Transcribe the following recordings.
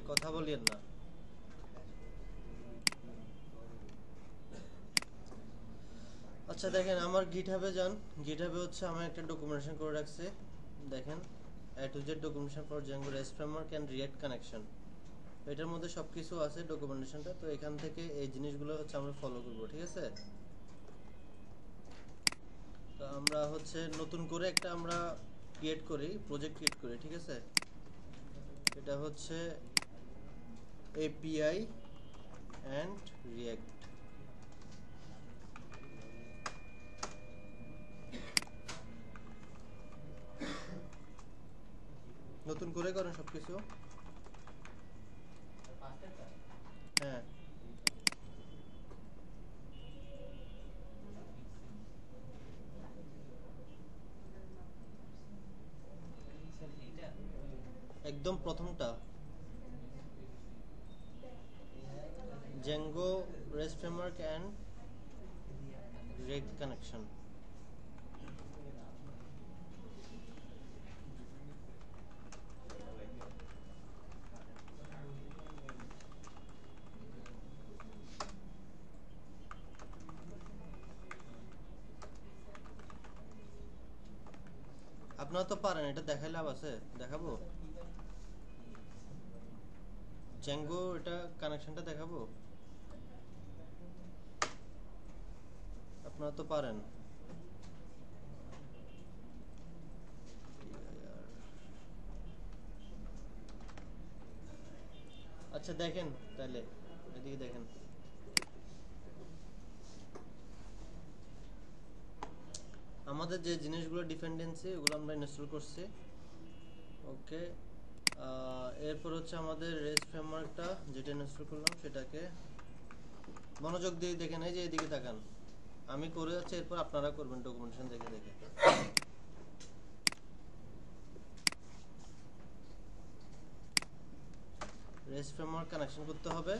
কথা বলিয়েন না। আচ্ছা দেখেন, আমার গিটহাবে যান। গিটহাবে হচ্ছে আমার একটা ডকুমেন্টেশন করে রাখছে। দেখেন, A to Z documentation for Django REST framework and React connection। এটার মধ্যে সবকিছু আছে ডকুমেন্টেশনটা। তো এখান থেকে এই জিনিসগুলো হচ্ছে আমরা ফলো করব, ঠিক আছে? তো আমরা হচ্ছে নতুন করে একটা আমরা প্রজেক্ট ক্রিয়েট করি, ঠিক আছে? এটা হচ্ছে API and React। নতুন করে করেন সবকিছু। হ্যাঁ, একদম প্রথমটা Django REST framework and React connection। আপনারা তো পারেন, এটা দেখাই লাভ আছে? দেখাবো Django এটা কানেকশনটা দেখাবো? আপনারা তো পারেন। আচ্ছা দেখেন তাহলে, এদিকে দেখেন। আমাদের যে জিনিসগুলো ডিপেন্ডেন্সি ওগুলো আমরা ইনস্টল করছি, ওকে। এরপর হচ্ছে আমাদের রেস্ট ফ্রেমওয়ার্কটা যেটা ইনস্টল করলাম সেটাকে মনোযোগ দিয়ে দেখেন। এই যে এদিকে তাকান, আমি করে যাচ্ছি, এরপর আপনারা করবেন ডকুমেন্টেশন দেখে দেখে। রেস্ট ফ্রেমওয়ার্ক কানেকশন করতে হবে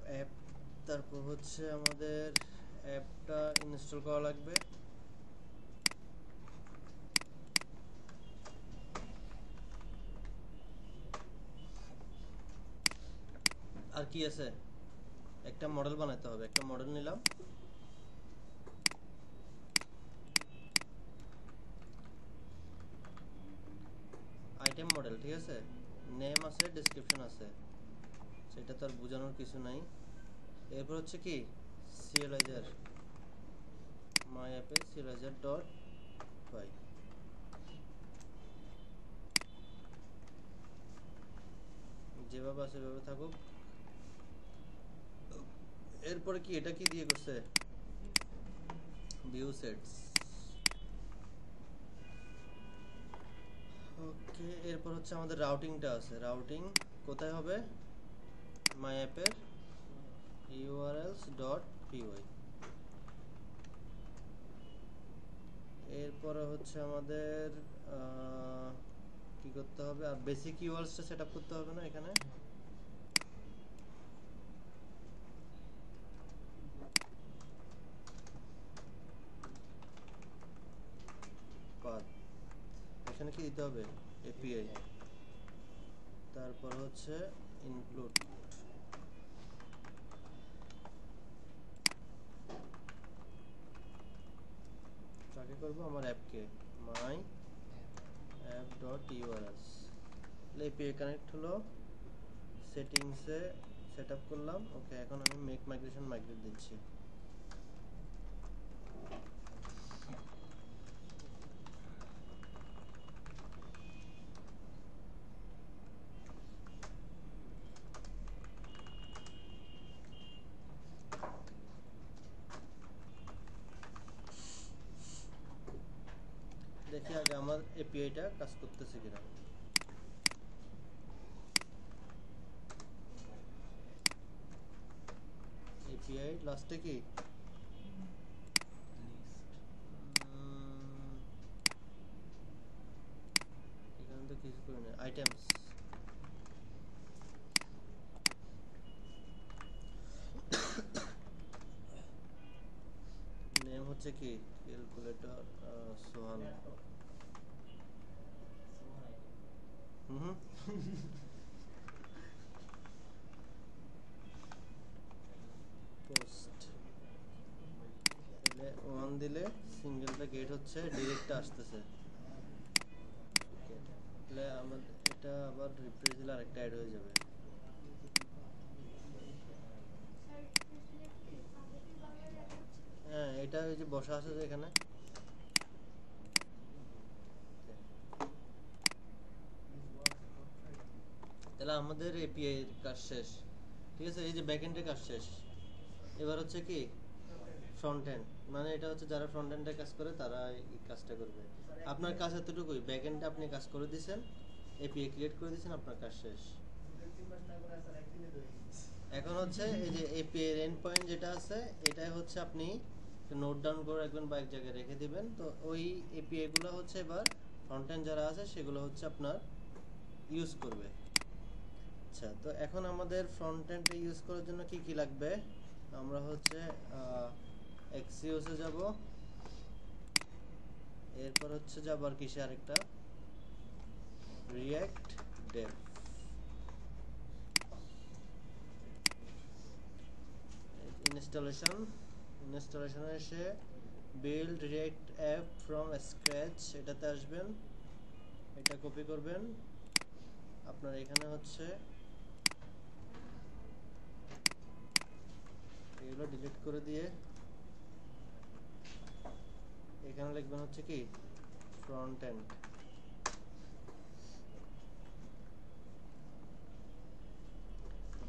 অ্যাপ, তারপর হচ্ছে আমাদের অ্যাপটা ইনস্টল করা লাগবে। আর কি আছে, একটা মডেল বানাতে হবে। একটা মডেল নিলাম, আইটেম মডেল, ঠিক আছে? নেম আছে, ডেসক্রিপশন আছে, সেটা তো আর বোঝানোর কিছু নাই। এরপর হচ্ছে কি সিরিয়ালাইজার, মাই অ্যাপে সিরিয়ালাইজার ডট পাই। যেভাবে আছে সেভাবে থাকুক। এরপরে কি এটা কি দিয়ে করছে, ভিউ সেটস, ওকে। এরপর হচ্ছে আমাদের রাউটিংটা আছে। রাউটিং কোথায় হবে, মাই অ্যাপের urls ডট py। এরপরে হচ্ছে আমাদের কি করতে হবে, আর বেসিক ইউআরএলসটা সেটআপ করতে হবে না এখানে। পাথ এখানে কি দিতে হবে, এপিআই। তারপর হচ্ছে ইনক্লুড, কাকে করব, আমার অ্যাপকে, my app dot URLs. API connect হলো, সেটিংসে সেট আপ করলাম, ওকে। এখন আমি মেক মাইগ্রেশন মাইগ্রেট দিচ্ছি। দেখি আগে আমার এপিআইটা কাজ করতেছে কিনা। এপিআই লাস্টে কি এখানে তো কিছু করে না, আইটেমস, নেম হচ্ছে কি ক্যালকুলেটর সোহান। হুম পোস্ট তাহলে 1 দিলে সিঙ্গেলটা গেট হচ্ছে, ডিরেক্টটা আসতেছে। তাহলে আমাদের এটা আবার রিফ্রেশ দিলে আরেকটা অ্যাড হয়ে যাবে। হ্যাঁ, এটা ওই যে বসা আছে যে এখানে, তাহলে আমাদের এপিআই এর কাজ শেষ। ঠিক আছে, এই যে ব্যাকএন্ডের কাজ শেষ। এবার হচ্ছে কি ফ্রন্ট এন্ড, মানে এটা হচ্ছে যারা ফ্রন্ট এন্ডে কাজ করে তারা এই কাজটা করবে। আপনার কাজ এতটুকুই, ব্যাকএন্ডে আপনি কাজ করে দিয়েছেন, এপিআই ক্রিয়েট করে দিয়েছেন, আপনার কাজ শেষ। এখন হচ্ছে এই যে এপিআই এর এন্ড পয়েন্ট যেটা আছে, এটাই হচ্ছে আপনি নোট ডাউন করে রাখবেন বা এক জায়গায় রেখে দিবেন। তো ওই এপিআই গুলো হচ্ছে এবার ফ্রন্ট এন্ড যারা আছে সেগুলো হচ্ছে আপনার ইউজ করবে। আচ্ছা, তো এখন আমাদের ফ্রন্ট এন্ডে ইউজ করার জন্য কি কি লাগবে? আমরা হচ্ছে এক্সিওসে যাব, এরপর হচ্ছে যাব আর কিসে আরেকটা রিঅ্যাক্ট ডেভ। ইনস্টলেশনে এসে build React app from scratch এটাতে আসবেন, এটা কপি করবেন। আপনার এখানে হচ্ছে এগুলো ডিলিট করে দিয়ে এখানে লিখবেন হচ্ছে কি ফ্রন্ট এন্ড।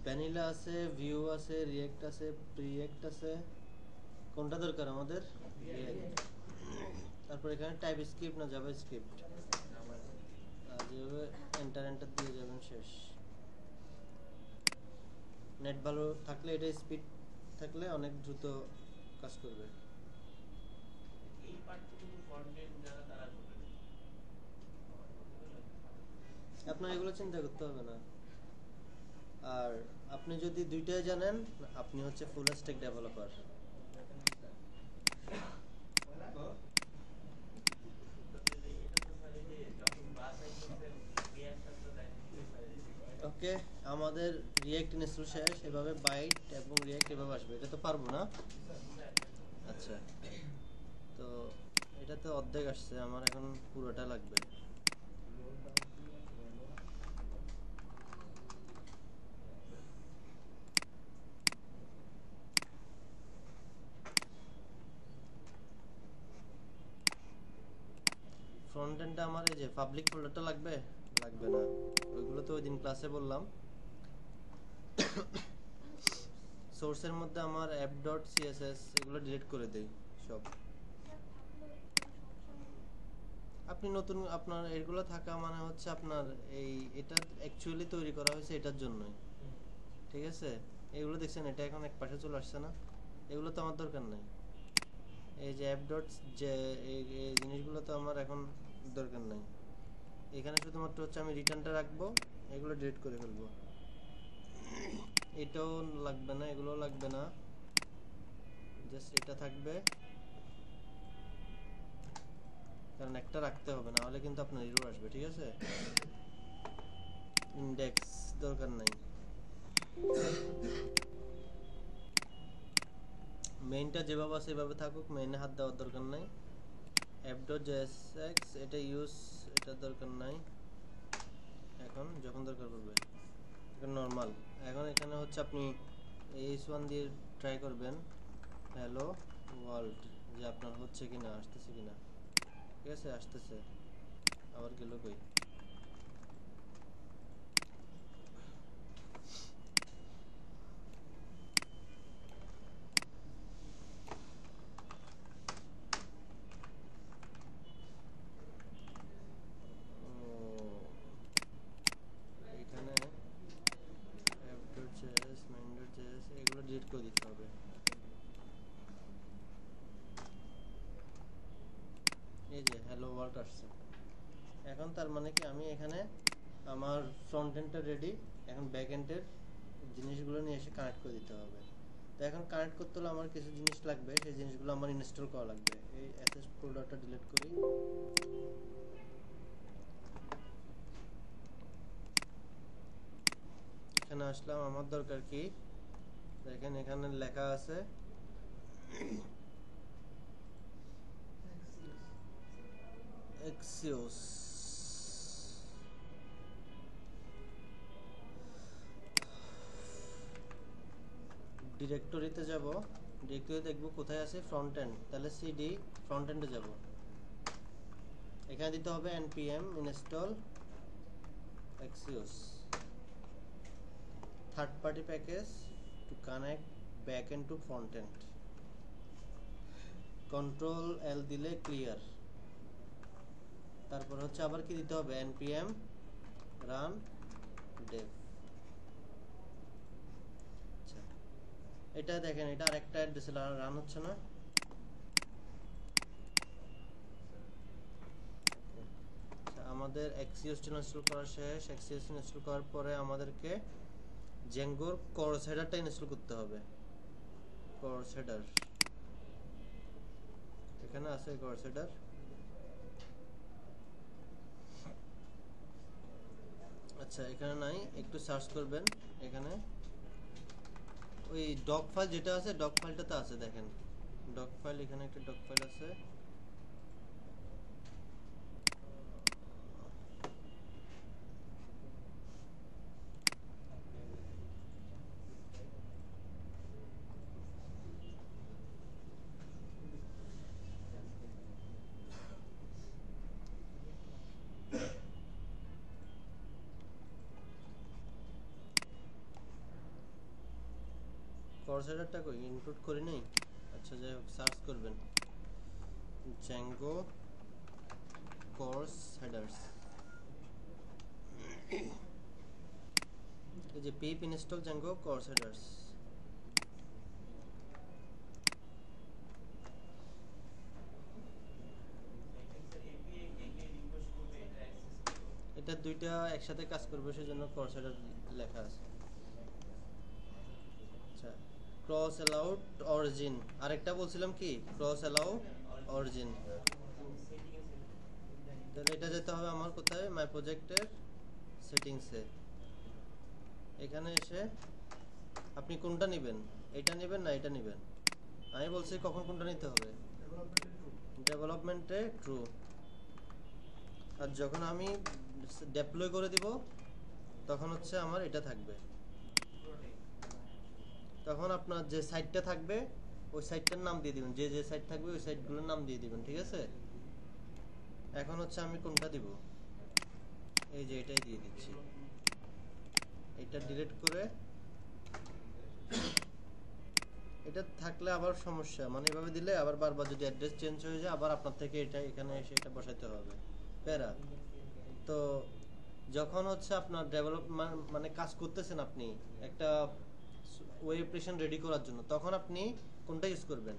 ভ্যানিলা আছে, ভিউ আছে, রিঅ্যাক্ট আছে, প্রিঅ্যাক্ট আছে, কোনটা দরকার আমাদের? রিঅ্যাক্ট। তারপর এখানে টাইপ স্ক্রিপ্ট না জাভা স্ক্রিপ্ট, আর যেভাবে এন্টার এন্টার দিয়ে যাবেন শেষ। নেট ভালো থাকলে, এটা স্পিড থাকলে অনেক দ্রুত কাজ করবে। আপনার এগুলো চিন্তা করতে হবে না। আর আপনি যদি দুইটাই জানেন, আপনি হচ্ছে ফুল স্ট্যাক ডেভেলপার। ওকে, আমাদের রিঅ্যাক্ট ইনস্টল শেষ। এভাবে বাইট এবং রিঅ্যাক্ট এভাবে আসবে, এটা তো পারবো না। আচ্ছা, তো এটা তো অর্ধেক আসছে, আমার এখন পুরোটা লাগবে। ফ্রন্ট এন্ডটা আমার এই যে পাবলিক ফোল্ডারটা লাগবে, লাগবে না, ওইগুলো তো ওই দিন ক্লাসে বললাম। সোর্সের মধ্যে আমার অ্যাপ ডট সিএসএস এগুলো ডিলিট করে দেই সব। আপনি নতুন, আপনার এগুলো থাকা মানে হচ্ছে আপনার এই এটা অ্যাকচুয়ালি তৈরি করা হয়েছে এটার জন্যই। ঠিক আছে, এগুলো দেখছেন এটা এখন এক পাশে চলে আসছে না, এগুলো তো আমার দরকার নাই। এই যে অ্যাপ ডট, যে এই জিনিসগুলো তো আমার এখন দরকার নাই। এখানে শুধুমাত্র হচ্ছে আমি রিটার্নটা রাখবো, এগুলো ডিলিট করে ফেলবো। এটাও লাগবে না, এগুলো লাগবে না, জাস্ট এটা থাকবে, কারণ একটা রাখতে হবে, না হলে কিন্তু আপনার এরর আসবে। ঠিক আছে, ইন্ডেক্স দরকার নাই, মেইনটা যেভাবে আছে সেভাবে থাকুক, মেইনে হাত দেওয়ার দরকার নাই। app.jsx এটা ইউজ, এটা দরকার নাই এখন, যখন দরকার পড়বে। এখন নরমাল, এখন এখানে হচ্ছে আপনি h1 দিয়ে ট্রাই করবেন হ্যালো ওয়ার্ল্ড, যে আপনার হচ্ছে কিনা, আসতেছে কিনা। ঠিক আছে, আসতেছে, আবার গেল কই? এখানে app.js main.js এগুলো ডিলিট করে দিতে হবে। এই যে হ্যালো ওয়ার্ল্ড আসছে। এখন তার মানে কি আমি এখানে আমার ফ্রন্ট এন্ডটা রেডি, এখন ব্যাক এন্ডের জিনিসগুলো নিয়ে এসে কানেক্ট করে দিতে হবে। তো এখন কানেক্ট করতে হলে আমার কিছু জিনিস লাগবে, সেই জিনিসগুলো আমার ইনস্টল করা লাগবে। এই অ্যাসেস ফোল্ডারটা ডিলিট করি, আসলাম, আমার দরকার কি দেখেন এখানে লেখা আছে এক্সিওস। ডিরেক্টরিতে যাব, ডিরেক্টরি দেখব কোথায় আছে ফ্রন্ট এন্ড, তাহলে সিডি ফ্রন্ট এন্ডে যাব, এখানে দিতে হবে npm install axios third party package to connect backend to front end, control L দিলে ক্লিয়ার। তারপর হচ্ছে আবার কি দিতে হবে npm run dev। আচ্ছা এটা দেখেন এটা আরেকটা অ্যাড্রেসে রান হচ্ছে না। আমাদের Axios ইনস্টল করা শেষ। Axios ইনস্টল করার পরে আমাদেরকে Django কোর্স হেডারটা ইনস্টল করতে হবে। কোর্স হেডার এখানে আছে, কোর্স হেডার আচ্ছা এখানে নাই, একটু সার্চ করবেন এখানে ওই ডক ফাইল যেটা আছে, ডক ফাইলটাতে আছে দেখেন, ডক ফাইল এখানে একটা ডক ফাইল আছে। কোর্স হেডারটা কই ইনক্লুড করি নাই। আচ্ছা যাই হোক সার্চ করবেন Django কোর্স হেডার্স, এই যে pip install Django course headers. এটা দুইটা একসাথে কাজ করবে সেজন্য কোর্স হেডার লেখা আছে। আচ্ছা ক্রস অ্যালাউড অরিজিন, আরেকটা বলছিলাম কি ক্রস অ্যালাউ অরিজিন, তাহলে এটা যেতে হবে আমার কোথায় মাই প্রজেক্টের সেটিংসে। এখানে এসে আপনি কোনটা নেবেন, এটা নেবেন না এটা নেবেন, আমি বলছি কখন কোনটা নিতে হবে, ডেভেলপমেন্টে ট্রু। আর যখন আমি ডেপ্লয় করে দিব তখন হচ্ছে আমার এটা থাকবে, তখন আপনার যে সাইটটা থাকবে ওই সাইটটার নাম দিয়ে দিবেন, যে যে সাইট থাকবে ওই সাইটগুলোর নাম দিয়ে দিবেন, ঠিক আছে। এখন হচ্ছে আমি কোনটা দিব, এই যে এটাই দিয়ে দিচ্ছি, এটা ডিলিট করে এটা থাকলে আবার সমস্যা, মানে এভাবে দিলে আবার বারবার যদি অ্যাড্রেস চেঞ্জ হয়ে যায় আবার আপনার থেকে এটা এখানে এসে এটা বসাইতে হবে প্যারা। তো যখন হচ্ছে আপনার ডেভেলপমেন্ট মানে কাজ করতেছেন আপনি একটা ওয়েব অ্যাপ্লিকেশন রেডি করার জন্য, তখন আপনি কোনটা ইউজ করবেন,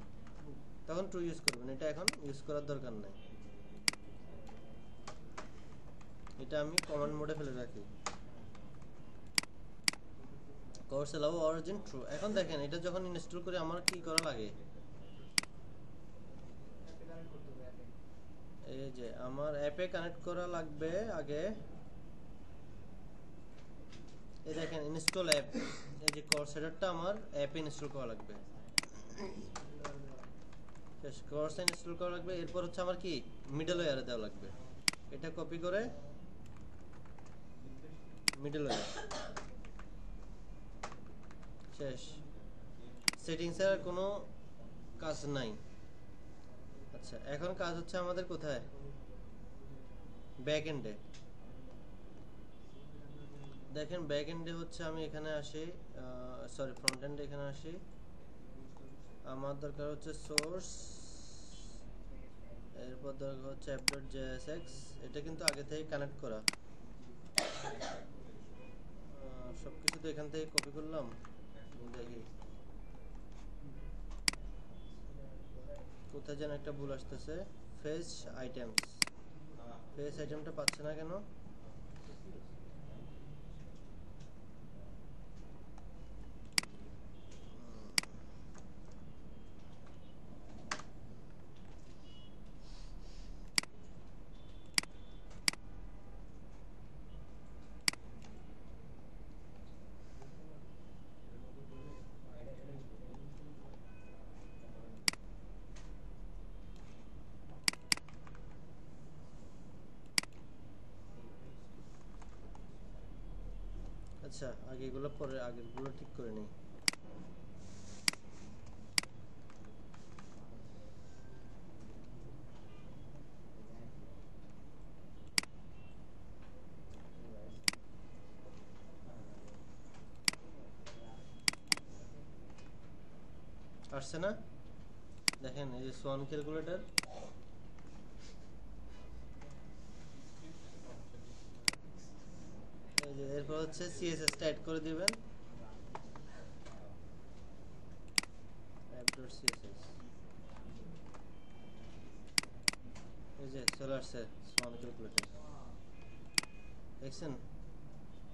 তখন ট্রু ইউজ করবেন, এটা এখন ইউজ করার দরকার নাই। এটা আমি কমান্ড মোডে ফেলে রাখি, কোর্স অ্যালাউ অরিজিন ট্রু। এখন দেখেন এটা যখন ইনস্টল করে আমার কি করা লাগে, এই যে আমার অ্যাপে কানেক্ট করা লাগবে আগে, এই দেখেন ইনস্টল অ্যাপ, এই যে কোর্স হেডারটা আমার অ্যাপে ইনস্টল করা লাগবে, শেষ কোর্স ইনস্টল করা লাগবে। এরপর হচ্ছে আমার কি মিডল ওয়্যারে দেওয়া লাগবে, এটা কপি করে মিডল ওয়্যার, শেষ। সেটিংসের আর কোনো কাজ নাই। আচ্ছা এখন কাজ হচ্ছে আমাদের কোথায়, ব্যাক এন্ডে। দেখেন ব্যাক এন্ডে হচ্ছে আমি এখানে আসি, সরি ফ্রন্ট এন্ডে এখানে আসি, আমার দরকার হচ্ছে সোর্স, এরপর দরকার হচ্ছে app.jsx, এটা কিন্তু আগে থেকে কানেক্ট করা, সবকিছু তো এখান থেকে কপি করলাম, দেখি কোথায় যেন একটা ভুল আসতেছে, ফেচ আইটেমস, ফেচ আইটেমটা পাচ্ছে না কেন, আচ্ছা আগে এগুলো পরে আগেরগুলো ঠিক করে নিই। আসছে না? দেখেন এই যে সোয়ান ক্যালকুলেটর, এই যে এরপর হচ্ছে সিএসএস টা অ্যাড করে দিবেন, app.css, এই যে চলে আসছে সোয়ান ক্যালকুলেটর, দেখছেন?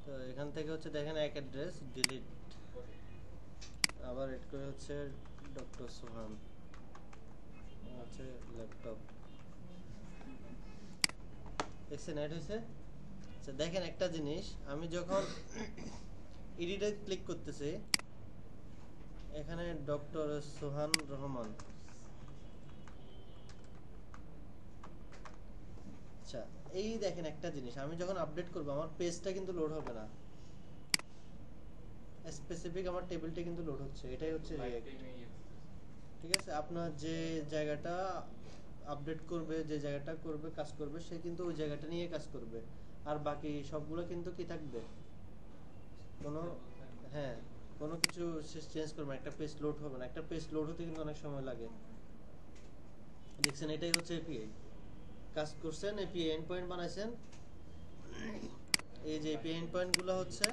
তো এখান থেকে হচ্ছে দেখেন এক অ্যাড্রেস ডিলিট, আবার এড করে হচ্ছে ডক্টর সোহান, হচ্ছে ল্যাপটপ, দেখছেন অ্যাড হয়েছে। আচ্ছা দেখেন একটা জিনিস, আমি যখন এডিটে ক্লিক করতেছি এখানে ডক্টর সোহান রহমান, আচ্ছা এই দেখেন একটা জিনিস, আমি যখন আপডেট করব আমার পেজটা কিন্তু লোড হবে না, স্পেসিফিক আমার টেবিলটা কিন্তু লোড হচ্ছে, এটাই হচ্ছে রিঅ্যাক্ট। ঠিক আছে, আপনার যে জায়গাটা আপডেট করবে, যে জায়গাটা করবে কাজ করবে, সে কিন্তু ওই জায়গাটা নিয়ে কাজ করবে, আর বাকি সবগুলো কিন্তু কি থাকবে, কোনো, হ্যাঁ কোনো কিছু চেঞ্জ করবে না, একটা পেজ লোড হবে না, একটা পেজ লোড হতে কিন্তু অনেক সময় লাগে। দেখছেন এটাই হচ্ছে এপিআই, কাজ করছেন এপিআই এন্ড পয়েন্ট বানাইছেন, এই যে এপিআই এন্ড পয়েন্ট গুলো হচ্ছে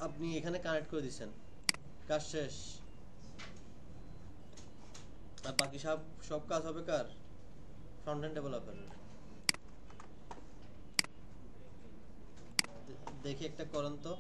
আপনি এখানে কানেক্ট করে দিচ্ছেন, কাজ শেষ। আর বাকি সব সব কাজ হবে কার, ফ্রন্ট এন্ড ডেভেলপারের। দেখি একটা করেন তো।